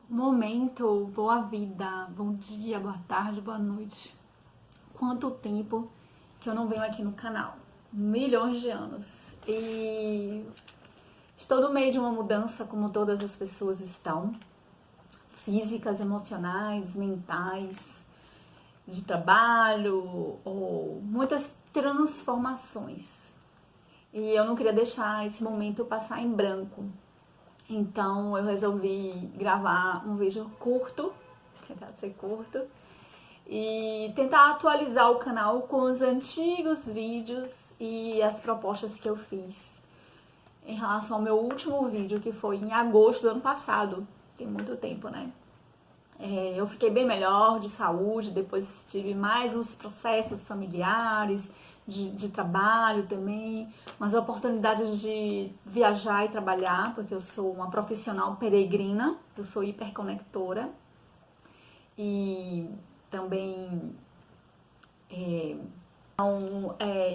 Momento, boa vida, bom dia, boa tarde, boa noite. Quanto tempo que eu não venho aqui no canal? Milhões de anos. E estou no meio de uma mudança, como todas as pessoas estão. Físicas, emocionais, mentais, de trabalho, ou muitas transformações. E eu não queria deixar esse momento passar em branco. Então eu resolvi gravar um vídeo curto, tentar ser curto, e tentar atualizar o canal com os antigos vídeos e as propostas que eu fiz em relação ao meu último vídeo, que foi em agosto do ano passado. Tem muito tempo, né? Eu fiquei bem melhor de saúde, depois tive mais uns processos familiares, de trabalho também, umas oportunidades de viajar e trabalhar, porque eu sou uma profissional peregrina, eu sou hiperconectora e também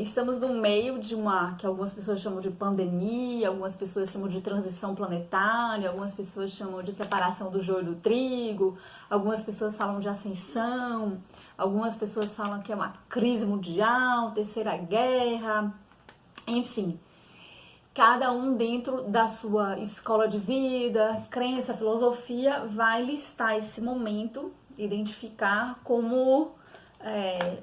estamos no meio de uma, que algumas pessoas chamam de pandemia, algumas pessoas chamam de transição planetária, algumas pessoas chamam de separação do joio do trigo, algumas pessoas falam de ascensão, algumas pessoas falam que é uma crise mundial, terceira guerra, enfim. Cada um dentro da sua escola de vida, crença, filosofia, vai listar esse momento, identificar como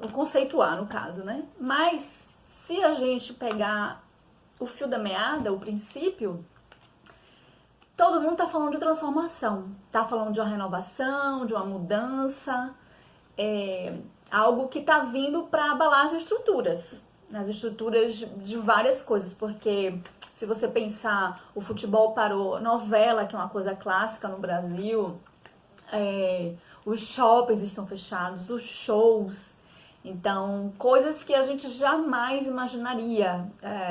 o conceituar, no caso, né? Mas se a gente pegar o fio da meada, o princípio, todo mundo tá falando de transformação, tá falando de uma renovação, de uma mudança, algo que tá vindo para abalar as estruturas de várias coisas, porque se você pensar, o futebol parou, novela, que é uma coisa clássica no Brasil, os shoppings estão fechados, os shows, então coisas que a gente jamais imaginaria.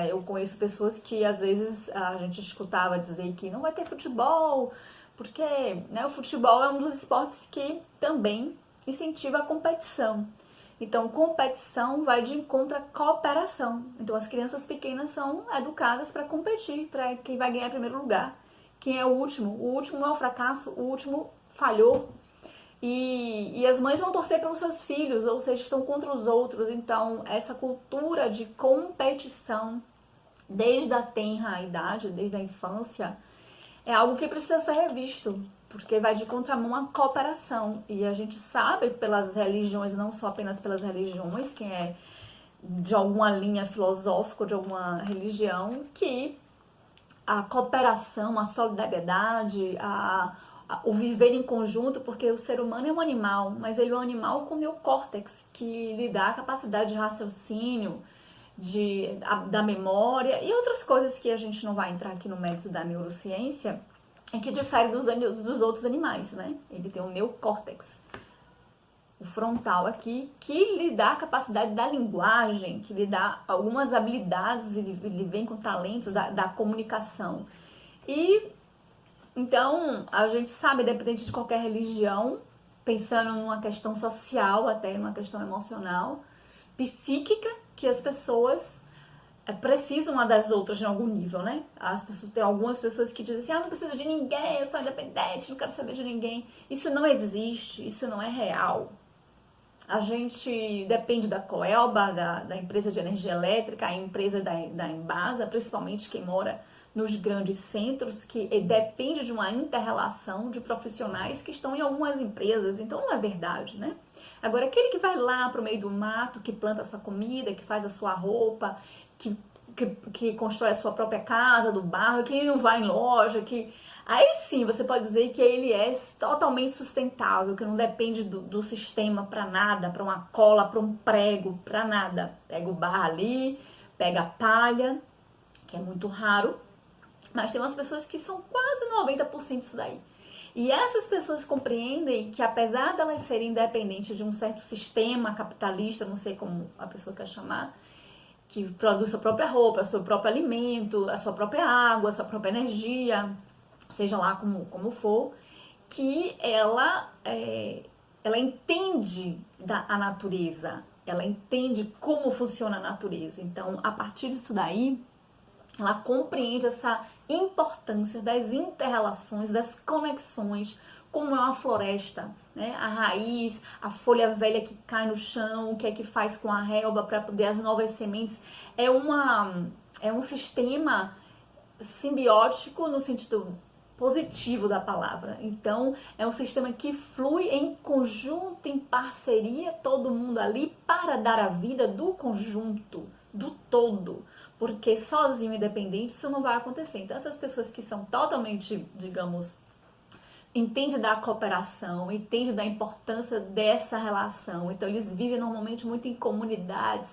Eu conheço pessoas que às vezes a gente escutava dizer que não vai ter futebol, porque o futebol é um dos esportes que também incentiva a competição. Então, competição vai de encontro à cooperação. Então, as crianças pequenas são educadas para competir, para quem vai ganhar em primeiro lugar. Quem é o último? O último não é o fracasso, o último falhou. E as mães vão torcer pelos seus filhos, ou seja, estão contra os outros. Então, essa cultura de competição, desde a tenra idade, desde a infância, é algo que precisa ser revisto, porque vai de contramão à cooperação. E a gente sabe pelas religiões, não só apenas pelas religiões, quem é de alguma linha filosófica, de alguma religião, que a cooperação, a solidariedade, o viver em conjunto, porque o ser humano é um animal, mas ele é um animal com neocórtex, que lhe dá a capacidade de raciocínio, da memória e outras coisas que a gente não vai entrar aqui no mérito da neurociência, e que difere dos outros animais, né? Ele tem um neocórtex, o frontal aqui, que lhe dá a capacidade da linguagem, que lhe dá algumas habilidades, ele vem com talentos da comunicação. E então, a gente sabe, independente de qualquer religião, pensando numa questão social, até numa questão emocional, psíquica, que as pessoas precisam uma das outras em algum nível, né? Tem algumas pessoas que dizem assim, não preciso de ninguém, eu sou independente, não quero saber de ninguém. Isso não existe, isso não é real. A gente depende da Coelba, da empresa de energia elétrica, a empresa da Embasa, principalmente quem mora nos grandes centros, que depende de uma inter-relação de profissionais que estão em algumas empresas, então não é verdade, né? Agora, aquele que vai lá pro meio do mato, que planta a sua comida, que faz a sua roupa, que constrói a sua própria casa do barro, que não vai em loja, aí sim você pode dizer que ele é totalmente sustentável, que não depende do sistema para nada, para uma cola, para um prego, para nada. Pega o barro ali, pega a palha, que é muito raro, mas tem umas pessoas que são quase 90% disso daí. E essas pessoas compreendem que, apesar de elas serem independentes de um certo sistema capitalista, não sei como a pessoa quer chamar, que produz sua própria roupa, seu próprio alimento, a sua própria água, a sua própria energia, seja lá como for, que ela entende a natureza, ela entende como funciona a natureza. Então, a partir disso daí, ela compreende essa importância das inter-relações, das conexões, como é uma floresta, né? A raiz, a folha velha que cai no chão, o que é que faz com a relva para poder as novas sementes. É um sistema simbiótico no sentido positivo da palavra. Então, é um sistema que flui em conjunto, em parceria, todo mundo ali para dar a vida do conjunto, do todo. Porque sozinho, independente, isso não vai acontecer. Então, essas pessoas que são totalmente, digamos, entende da cooperação, entende da importância dessa relação. Então, eles vivem normalmente muito em comunidades,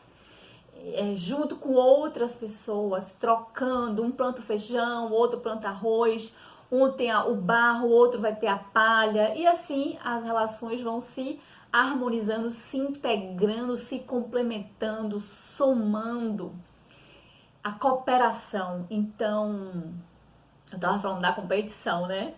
junto com outras pessoas, trocando. Um planta o feijão, o outro planta arroz, um tem o barro, o outro vai ter a palha. E assim as relações vão se harmonizando, se integrando, se complementando, somando. A cooperação. Então, eu estava falando da competição, né?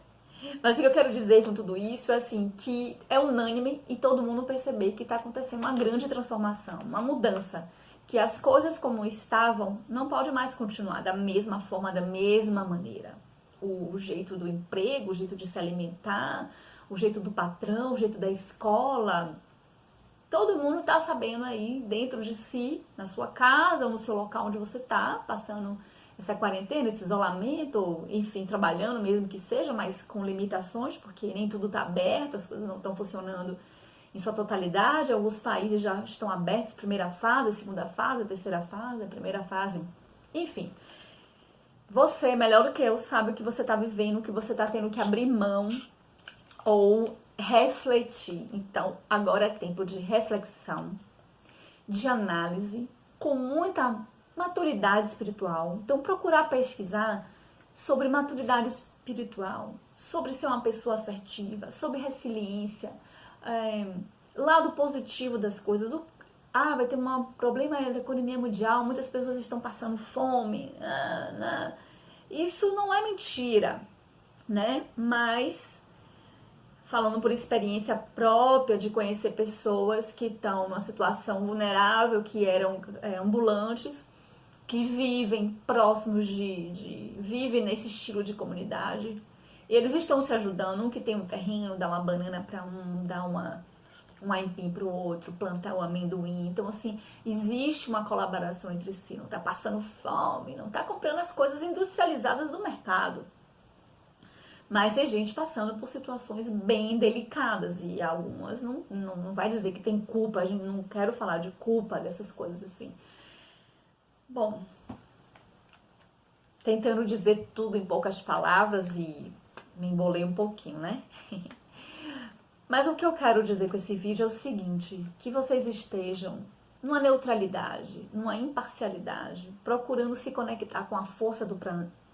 Mas o que eu quero dizer com tudo isso é assim, que é unânime e todo mundo perceber que está acontecendo uma grande transformação, uma mudança, que as coisas como estavam não pode mais continuar da mesma forma, da mesma maneira. O jeito do emprego, o jeito de se alimentar, o jeito do patrão, o jeito da escola, todo mundo está sabendo aí dentro de si, na sua casa ou no seu local onde você está, passando essa quarentena, esse isolamento, enfim, trabalhando mesmo que seja, mas com limitações, porque nem tudo está aberto, as coisas não estão funcionando em sua totalidade. Alguns países já estão abertos, primeira fase, segunda fase, terceira fase, a primeira fase, enfim. Você, melhor do que eu, sabe o que você está vivendo, o que você está tendo que abrir mão ou refletir. Então, agora é tempo de reflexão, de análise, com muita maturidade espiritual. Então, procurar pesquisar sobre maturidade espiritual, sobre ser uma pessoa assertiva, sobre resiliência, lado positivo das coisas. Vai ter um problema da economia mundial, muitas pessoas estão passando fome. Isso não é mentira, né? Mas, falando por experiência própria de conhecer pessoas que estão numa situação vulnerável, que eram ambulantes, que vivem próximos vivem nesse estilo de comunidade. E eles estão se ajudando, um que tem um terreno, dá uma banana para um, dá um aipim para o outro, plantar o amendoim. Então, assim, existe uma colaboração entre si. Não está passando fome, não está comprando as coisas industrializadas do mercado. Mas tem gente passando por situações bem delicadas e algumas não vai dizer que tem culpa. A gente não quero falar de culpa dessas coisas assim. Bom, tentando dizer tudo em poucas palavras e me embolei um pouquinho, né? Mas o que eu quero dizer com esse vídeo é o seguinte, que vocês estejam numa neutralidade, numa imparcialidade, procurando se conectar com a força do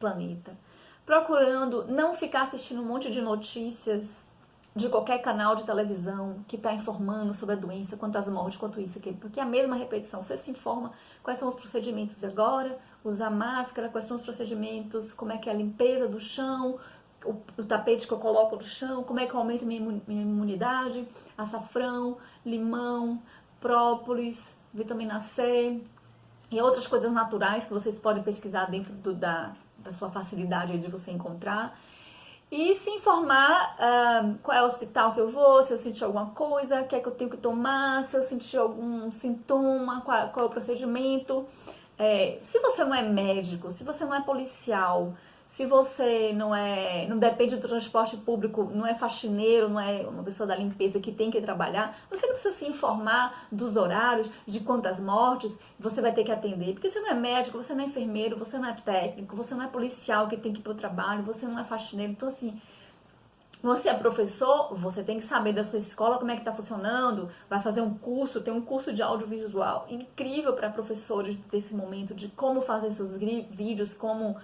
planeta, procurando não ficar assistindo um monte de notícias de qualquer canal de televisão que está informando sobre a doença, quantas mortes, quanto isso, aquilo, porque é a mesma repetição. Você se informa quais são os procedimentos agora, usar máscara, quais são os procedimentos, como é que é a limpeza do chão, o tapete que eu coloco no chão, como é que eu aumento minha imunidade, açafrão, limão, própolis, vitamina C e outras coisas naturais que vocês podem pesquisar dentro da sua facilidade de você encontrar. E se informar qual é o hospital que eu vou, se eu sentir alguma coisa, o que é que eu tenho que tomar, se eu sentir algum sintoma, qual é o procedimento. Se você não é médico, se você não é policial, se você não depende do transporte público, não é faxineiro, não é uma pessoa da limpeza que tem que trabalhar, você não precisa se informar dos horários, de quantas mortes você vai ter que atender. Porque você não é médico, você não é enfermeiro, você não é técnico, você não é policial que tem que ir para o trabalho, você não é faxineiro. Então, assim, você é professor, você tem que saber da sua escola como é que está funcionando, vai fazer um curso, tem um curso de audiovisual incrível para professores desse momento, de como fazer seus vídeos, como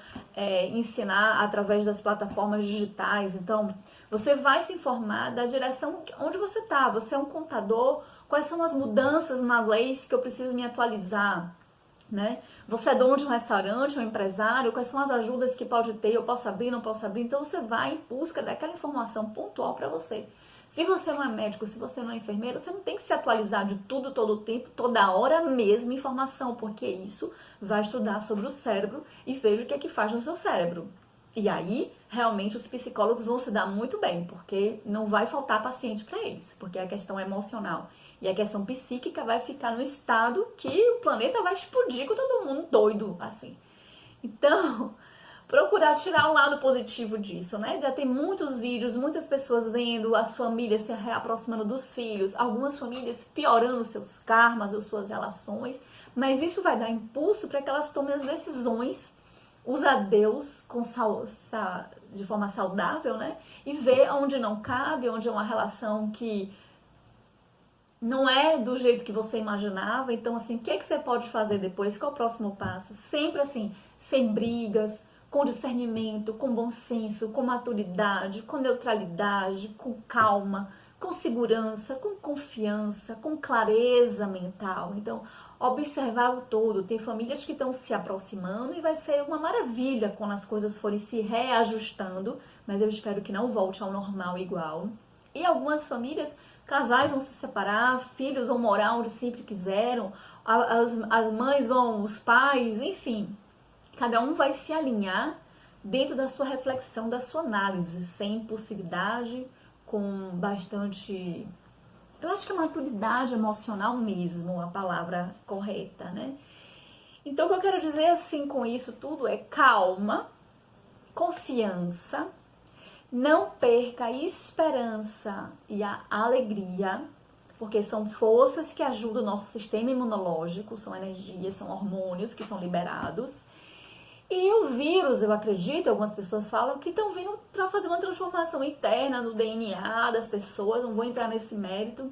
ensinar através das plataformas digitais. Então, você vai se informar da direção onde você está. Você é um contador, quais são as mudanças na lei que eu preciso me atualizar, né? Você é dono de um restaurante, um empresário, quais são as ajudas que pode ter, eu posso abrir, não posso abrir. Então você vai em busca daquela informação pontual para você. Se você não é médico, se você não é enfermeiro, você não tem que se atualizar de tudo, todo o tempo, toda hora, mesma informação, porque isso vai estudar sobre o cérebro e veja o que é que faz no seu cérebro. E aí, realmente, os psicólogos vão se dar muito bem, porque não vai faltar paciente para eles, porque a questão emocional e a questão psíquica vai ficar no estado que o planeta vai explodir com todo mundo doido, assim. Então, procurar tirar o lado positivo disso, né? Já tem muitos vídeos, muitas pessoas vendo as famílias se reaproximando dos filhos, algumas famílias piorando seus karmas ou suas relações, mas isso vai dar impulso para que elas tomem as decisões, usa Deus de forma saudável, né? E ver onde não cabe, onde é uma relação que não é do jeito que você imaginava. Então, assim, o que é que você pode fazer depois? Qual é o próximo passo? Sempre assim, sem brigas, com discernimento, com bom senso, com maturidade, com neutralidade, com calma, com segurança, com confiança, com clareza mental. Então, observar o todo. Tem famílias que estão se aproximando e vai ser uma maravilha quando as coisas forem se reajustando, mas eu espero que não volte ao normal igual. E algumas famílias, casais vão se separar, filhos vão morar onde sempre quiseram, as mães vão, os pais, enfim. Cada um vai se alinhar dentro da sua reflexão, da sua análise, sem impulsividade, com bastante... Eu acho que a maturidade emocional mesmo, a palavra correta, né? Então, o que eu quero dizer assim com isso tudo é calma, confiança, não perca a esperança e a alegria, porque são forças que ajudam o nosso sistema imunológico, são energias, são hormônios que são liberados. E o vírus, eu acredito, algumas pessoas falam que estão vindo para fazer uma transformação interna no DNA das pessoas, não vou entrar nesse mérito,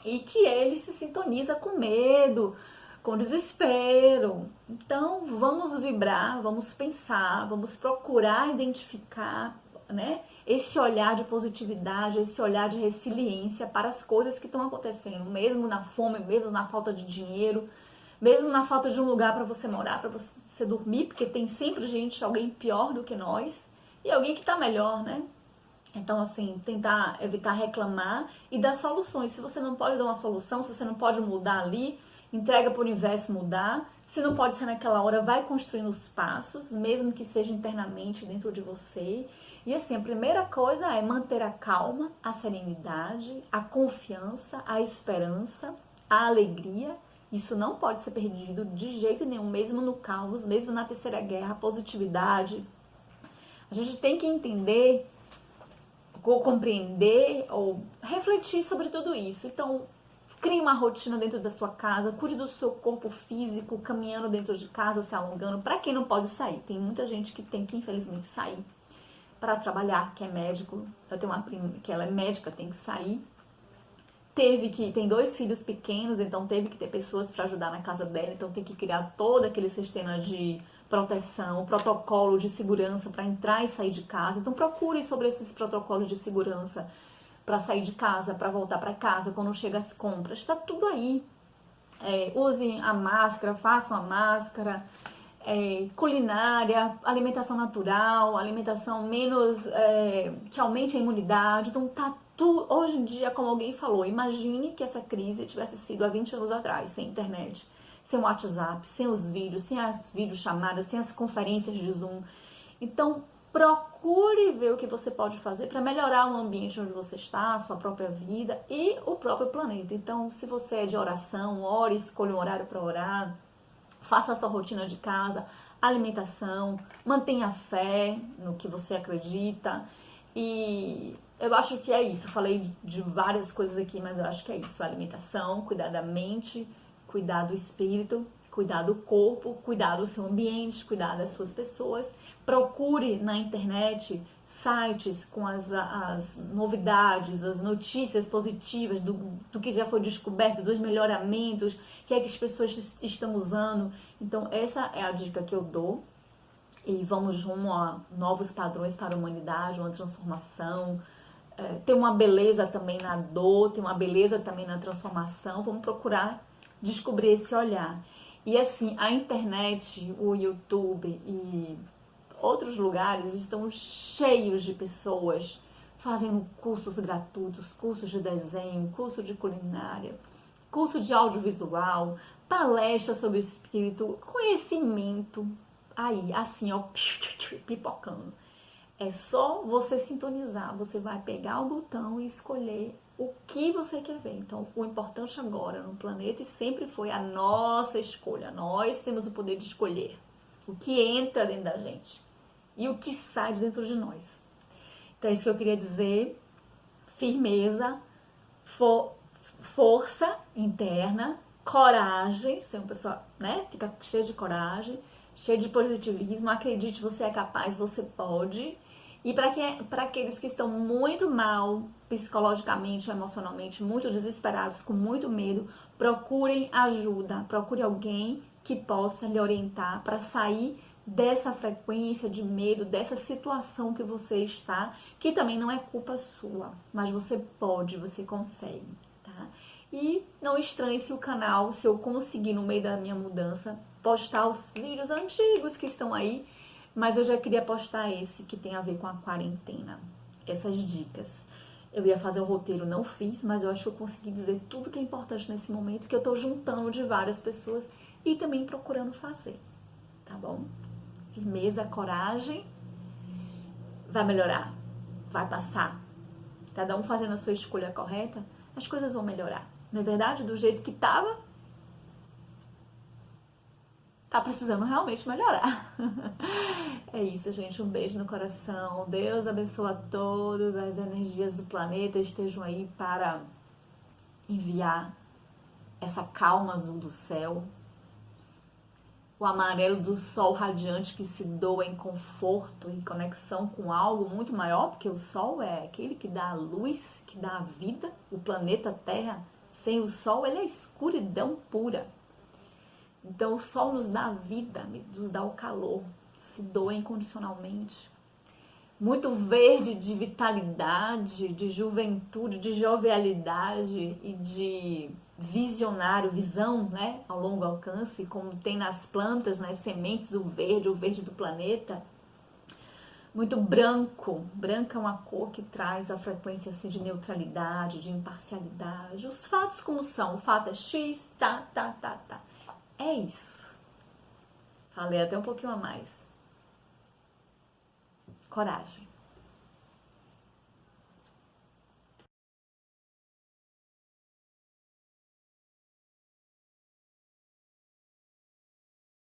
e que ele se sintoniza com medo, com desespero. Então, vamos vibrar, vamos pensar, vamos procurar identificar, né, esse olhar de positividade, esse olhar de resiliência para as coisas que estão acontecendo, mesmo na fome, mesmo na falta de dinheiro, mesmo na falta de um lugar para você morar, para você dormir, porque tem sempre gente, alguém pior do que nós, e alguém que está melhor, né? Então, assim, tentar evitar reclamar e dar soluções. Se você não pode dar uma solução, se você não pode mudar ali, entrega para o universo mudar. Se não pode ser naquela hora, vai construindo os passos, mesmo que seja internamente dentro de você. E assim, a primeira coisa é manter a calma, a serenidade, a confiança, a esperança, a alegria. Isso não pode ser perdido de jeito nenhum, mesmo no caos, mesmo na terceira guerra, a positividade. A gente tem que entender, ou compreender, ou refletir sobre tudo isso. Então, crie uma rotina dentro da sua casa, cuide do seu corpo físico, caminhando dentro de casa, se alongando. Para quem não pode sair, tem muita gente que tem que, infelizmente, sair para trabalhar, que é médico. Eu tenho uma prima que ela é médica, tem que sair. Tem 2 filhos pequenos, então teve que ter pessoas para ajudar na casa dela, então tem que criar todo aquele sistema de proteção, protocolo de segurança para entrar e sair de casa. Então procure sobre esses protocolos de segurança para sair de casa, para voltar para casa, quando chega as compras, está tudo aí. Usem a máscara, façam a máscara, culinária, alimentação natural, alimentação menos que aumente a imunidade. Então tá tudo, hoje em dia, como alguém falou, imagine que essa crise tivesse sido há 20 anos atrás, sem internet, sem o WhatsApp, sem os vídeos, sem as videochamadas, sem as conferências de Zoom. Então procure ver o que você pode fazer para melhorar o ambiente onde você está, a sua própria vida e o próprio planeta. Então, se você é de oração, ore, escolha um horário para orar, faça a sua rotina de casa, alimentação, mantenha a fé no que você acredita. E eu acho que é isso. Eu falei de várias coisas aqui, mas eu acho que é isso. A alimentação, cuidar da mente, cuidar do espírito, cuidar do corpo, cuidar do seu ambiente, cuidar das suas pessoas. Procure na internet sites com as novidades, as notícias positivas do que já foi descoberto, dos melhoramentos, que é que as pessoas estão usando. Então essa é a dica que eu dou. E vamos rumo a novos padrões para a humanidade, uma transformação. Tem uma beleza também na dor, tem uma beleza também na transformação. Vamos procurar descobrir esse olhar. E assim, a internet, o YouTube e outros lugares estão cheios de pessoas fazendo cursos gratuitos, cursos de desenho, curso de culinária, curso de audiovisual, palestra sobre o espírito, conhecimento, aí, assim, ó, pipocando. É só você sintonizar, você vai pegar o botão e escolher o que você quer ver. Então, o importante agora no planeta sempre foi a nossa escolha. Nós temos o poder de escolher o que entra dentro da gente e o que sai de dentro de nós. Então, é isso que eu queria dizer. Firmeza, força interna, coragem, ser uma pessoa, né, fica cheia de coragem, cheia de positivismo, acredite, você é capaz, você pode. E para aqueles que estão muito mal psicologicamente, emocionalmente, muito desesperados, com muito medo, procurem ajuda, procure alguém que possa lhe orientar para sair dessa frequência de medo, dessa situação que você está, que também não é culpa sua, mas você pode, você consegue, tá? E não estranhe se o canal, se eu conseguir no meio da minha mudança, postar os vídeos antigos que estão aí, mas eu já queria postar esse que tem a ver com a quarentena, essas dicas. Eu ia fazer um roteiro, não fiz, mas eu acho que eu consegui dizer tudo que é importante nesse momento, que eu tô juntando de várias pessoas e também procurando fazer, tá bom? Firmeza, coragem, vai melhorar, vai passar. Cada um fazendo a sua escolha correta, as coisas vão melhorar. Não é verdade? Do jeito que tava, tá precisando realmente melhorar. É isso, gente. Um beijo no coração. Deus abençoe a todos. As energias do planeta estejam aí para enviar essa calma azul do céu, o amarelo do sol radiante que se doa em conforto e conexão com algo muito maior, porque o sol é aquele que dá a luz, que dá a vida. O planeta Terra, sem o sol, ele é escuridão pura. Então o sol nos dá a vida, nos dá o calor, se doa incondicionalmente. Muito verde de vitalidade, de juventude, de jovialidade e de visionário, visão, né, ao longo alcance, como tem nas plantas, nas sementes, o verde do planeta. Muito branco. Branco é uma cor que traz a frequência assim, de neutralidade, de imparcialidade. Os fatos como são. O fato é X, tá. É isso. Falei até um pouquinho a mais. Coragem.